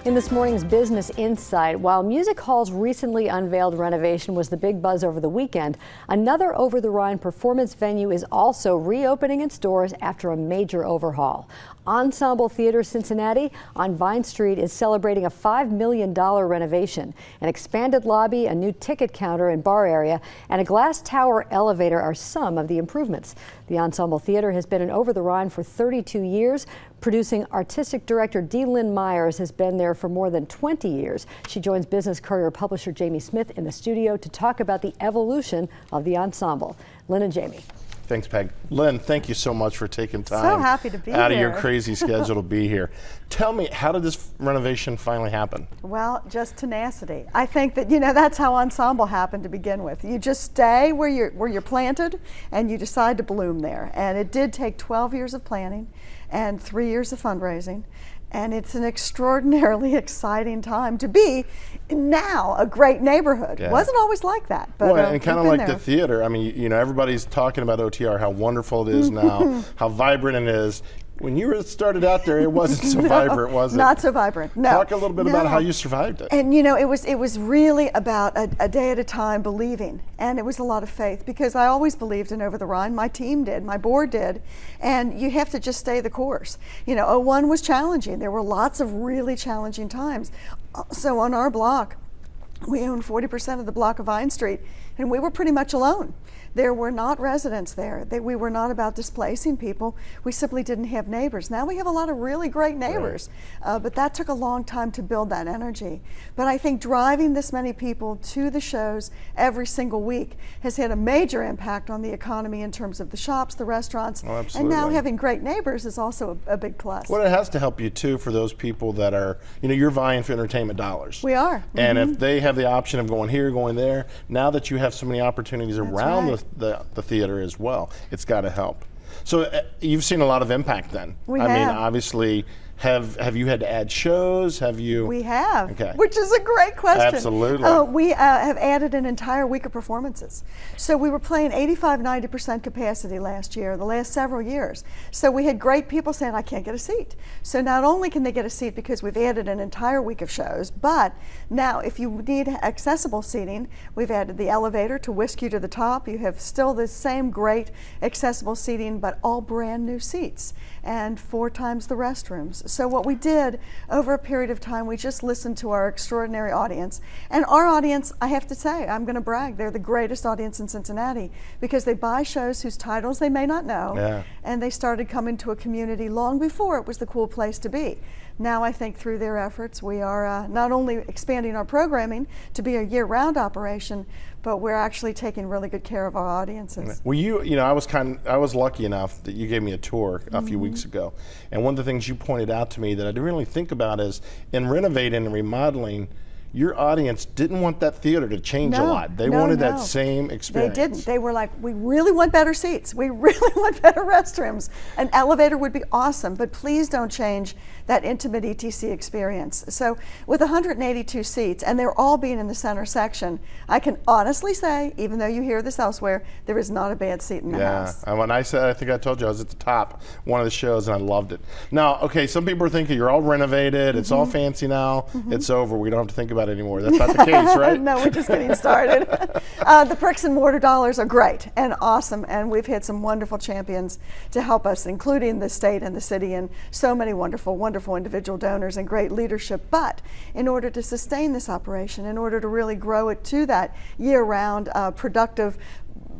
In this morning's Business Insight, while Music Hall's recently unveiled renovation was the big buzz over the weekend, another over-the-Rhine performance venue is also reopening its doors after a major overhaul. Ensemble Theater Cincinnati on Vine Street is celebrating a $5 million renovation. An expanded lobby, a new ticket counter and bar area, and a glass tower elevator are some of the improvements. The Ensemble Theater has been in Over-the-Rhine for 32 years. Producing artistic director D. Lynn Myers has been there for more than 20 years. She joins Business Courier publisher Jamie Smith in the studio to talk about the evolution of the ensemble. Lynn and Jamie. Thanks, Peg. Lynn, thank you so much for taking time so happy to be out here. of your crazy schedule to be here. Tell me, how did this renovation finally happen? Well, just tenacity. I think that, that's how ensemble happened to begin with. You just stay where you're planted and you decide to bloom there. And it did take 12 years of planning and 3 years of fundraising. And it's an extraordinarily exciting time to be now a great neighborhood. Yeah. It wasn't always like that. But, well, and kind of like the theater. I mean, everybody's talking about OTR, how wonderful it is now, how vibrant it is. When you started out there, it wasn't so vibrant, was it? Not so vibrant, no. Talk a little bit about how you survived it. And it was really about a day at a time believing, and it was a lot of faith, because I always believed in Over-the-Rhine. My team did, my board did, and you have to just stay the course. 01 was challenging. There were lots of really challenging times. So on our block, we own 40% of the block of Vine Street, and we were pretty much alone. There were not residents there. We were not about displacing people. We simply didn't have neighbors. Now we have a lot of really great neighbors, right. But that took a long time to build that energy. But I think driving this many people to the shows every single week has had a major impact on the economy in terms of the shops, the restaurants, and now having great neighbors is also a big plus. Well, it has to help you too for those people that are, you're vying for entertainment dollars. We are. And if they have the option of going here, going there, now that you have so many opportunities around the theater as well, it's got to help. So you've seen a lot of impact then. We have. I mean, obviously, have you had to add shows? Have you? We have, okay. Which is a great question. Absolutely. We have added an entire week of performances. So we were playing 85–90% capacity last year, the last several years. So we had great people saying, I can't get a seat. So not only can they get a seat because we've added an entire week of shows, but now if you need accessible seating, we've added the elevator to whisk you to the top. You have still the same great accessible seating, but all brand new seats and 4 times the restrooms. So what we did over a period of time, we just listened to our extraordinary audience. And our audience, I have to say, I'm going to brag, they're the greatest audience in Cincinnati, because they buy shows whose titles they may not know, and they started coming to a community long before it was the cool place to be. Now I think through their efforts, we are not only expanding our programming to be a year-round operation, but we're actually taking really good care of our audiences. Well, I was lucky enough that you gave me a tour a few weeks ago, and one of the things you pointed out to me that I didn't really think about is in renovating and remodeling, your audience didn't want that theater to change a lot. They wanted that same experience. They didn't. They were like, we really want better seats. We really want better restrooms. An elevator would be awesome, but please don't change that intimate ETC experience. So with 182 seats, and they're all being in the center section, I can honestly say, even though you hear this elsewhere, there is not a bad seat in the house. Yeah, when I think I told you I was at the top one of the shows and I loved it. Now, okay, some people are thinking you're all renovated, it's all fancy now, it's over, we don't have to think about it anymore. That's not the case, right? No, we're just getting started. The bricks and mortar dollars are great and awesome, and we've had some wonderful champions to help us, including the state and the city, and so many wonderful individual donors and great leadership. But in order to sustain this operation, in order to really grow it to that year-round productive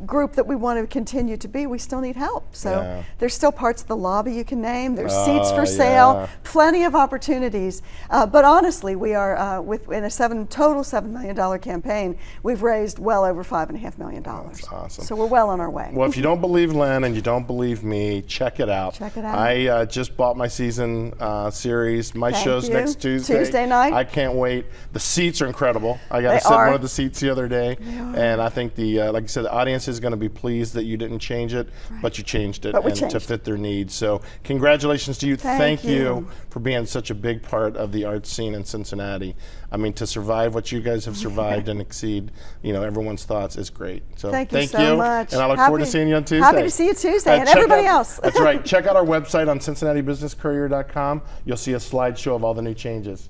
group that we want to continue to be, we still need help. So there's still parts of the lobby you can name. There's seats for sale, plenty of opportunities. But honestly, we are in a total $7 million campaign. We've raised well over $5.5 million. That's awesome. So we're well on our way. Well, if you don't believe Lynn and you don't believe me, check it out. Check it out. I just bought my season series. My show's next Tuesday night. I can't wait. The seats are incredible. I got to sit in one of the seats the other day, and I think like you said, the audience is going to be pleased that you didn't change it, but you changed it to fit their needs. So congratulations to you. Thank you for being such a big part of the art scene in Cincinnati. I mean, to survive what you guys have survived and exceed, everyone's thoughts is great. So thank you so much. And I look forward to seeing you on Tuesday. Happy to see you Tuesday, and everybody else. That's right. Check out our website on CincinnatiBusinessCourier.com. You'll see a slideshow of all the new changes.